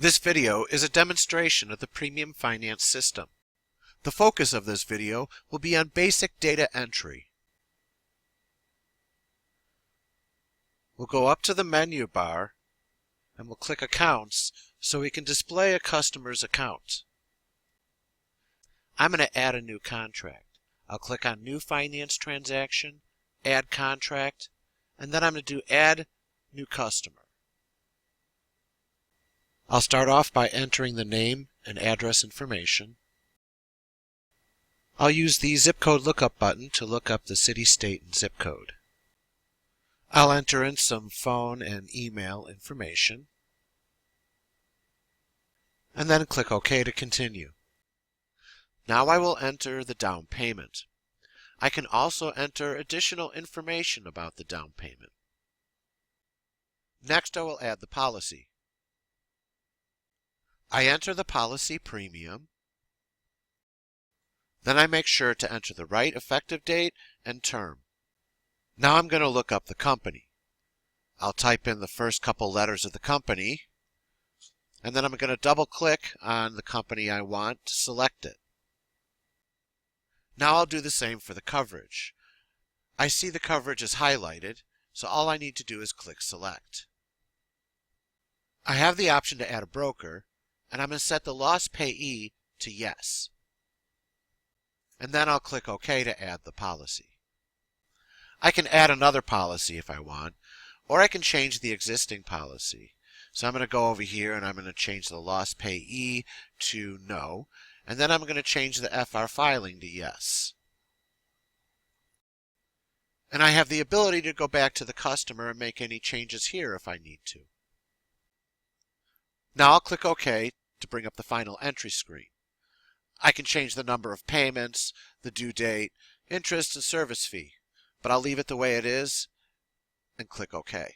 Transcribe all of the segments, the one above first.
This video is a demonstration of the Premium Finance system. The focus of this video will be on basic data entry. We'll go up to the menu bar and we'll click Accounts so we can display a customer's account. I'm going to add a new contract. I'll click on New Finance Transaction, Add Contract, and then I'm going to do Add New Customer. I'll start off by entering the name and address information. I'll use the zip code lookup button to look up the city, state, and zip code. I'll enter in some phone and email information, and then click OK to continue. Now I will enter the down payment. I can also enter additional information about the down payment. Next, I will add the policy. I enter the policy premium. Then I make sure to enter the right effective date and term. Now I'm going to look up the company. I'll type in the first couple letters of the company, and then I'm going to double click on the company I want to select it. Now I'll do the same for the coverage. I see the coverage is highlighted, so all I need to do is click Select. I have the option to add a broker, and I'm going to set the loss payee to Yes. And then I'll click OK to add the policy. I can add another policy if I want, or I can change the existing policy. So I'm going to go over here and I'm going to change the loss payee to No, and then I'm going to change the FR filing to Yes. And I have the ability to go back to the customer and make any changes here if I need to. Now I'll click OK to bring up the final entry screen. I can change the number of payments, the due date, interest, and service fee, but I'll leave it the way it is and click OK.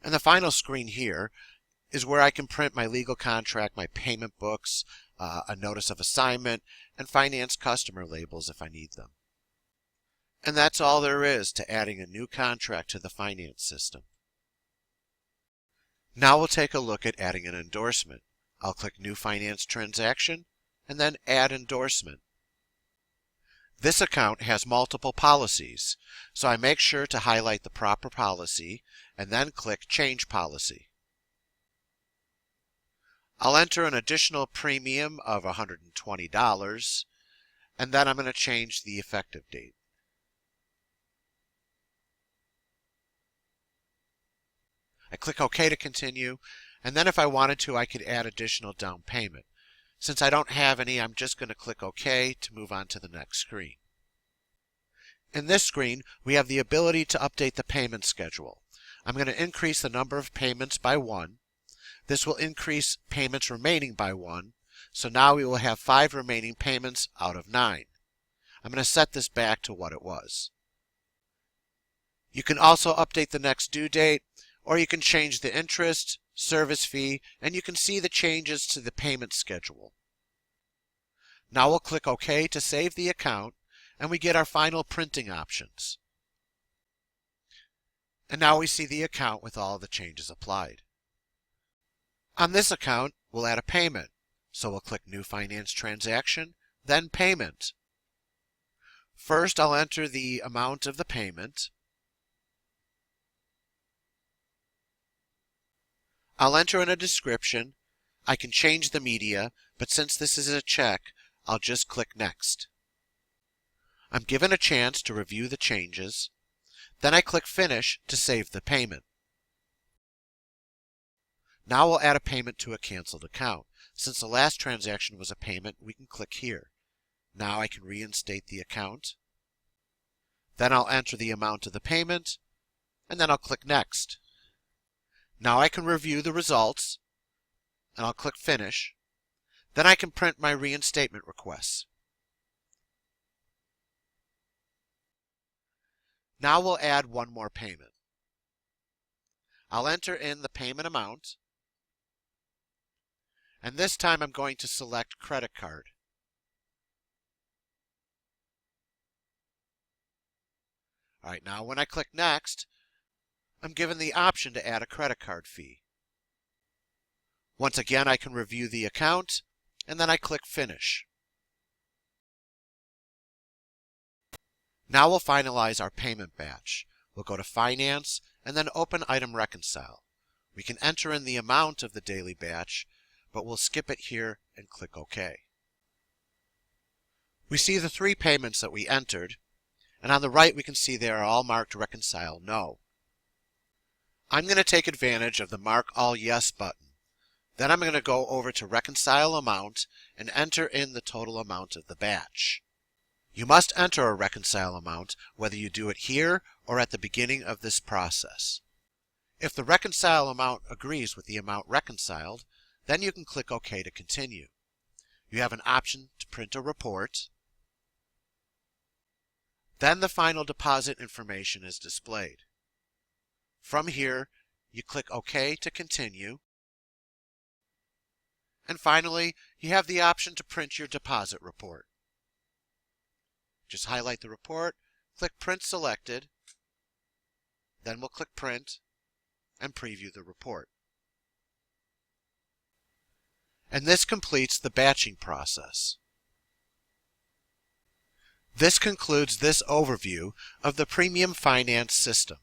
And the final screen here is where I can print my legal contract, my payment books, a notice of assignment, and finance customer labels if I need them. And that's all there is to adding a new contract to the finance system. Now we'll take a look at adding an endorsement. I'll click New Finance Transaction and then Add Endorsement. This account has multiple policies, so I make sure to highlight the proper policy and then click Change Policy. I'll enter an additional premium of $120, and then I'm going to change the effective date. I click OK to continue, and then if I wanted to, I could add additional down payment. Since I don't have any, I'm just going to click OK to move on to the next screen. In this screen, we have the ability to update the payment schedule. I'm going to increase the number of payments by 1. This will increase payments remaining by 1, so now we will have 5 remaining payments out of 9. I'm going to set this back to what it was. You can also update the next due date, or you can change the interest, service fee, and you can see the changes to the payment schedule. Now we'll click OK to save the account, and we get our final printing options. And now we see the account with all the changes applied. On this account, we'll add a payment, so we'll click New Finance Transaction, then Payment. First, I'll enter the amount of the payment. I'll enter in a description. I can change the media, but since this is a check, I'll just click Next. I'm given a chance to review the changes. Then I click Finish to save the payment. Now we'll add a payment to a canceled account. Since the last transaction was a payment, we can click here. Now I can reinstate the account. Then I'll enter the amount of the payment, and then I'll click Next. Now I can review the results, and I'll click Finish. Then I can print my reinstatement requests. Now we'll add one more payment. I'll enter in the payment amount, and this time I'm going to select credit card. Alright, now when I click Next, I'm given the option to add a credit card fee. Once again, I can review the account, and then I click Finish. Now we'll finalize our payment batch. We'll go to Finance, and then open Item Reconcile. We can enter in the amount of the daily batch, but we'll skip it here and click OK. We see the 3 payments that we entered, and on the right we can see they are all marked Reconcile No. I'm going to take advantage of the Mark All Yes button. Then I'm going to go over to Reconcile Amount and enter in the total amount of the batch. You must enter a reconcile amount whether you do it here or at the beginning of this process. If the reconcile amount agrees with the amount reconciled, then you can click OK to continue. You have an option to print a report. Then the final deposit information is displayed. From here, you click OK to continue. And finally, you have the option to print your deposit report. Just highlight the report, click Print Selected, then we'll click Print and preview the report. And this completes the batching process. This concludes this overview of the Premium Finance system.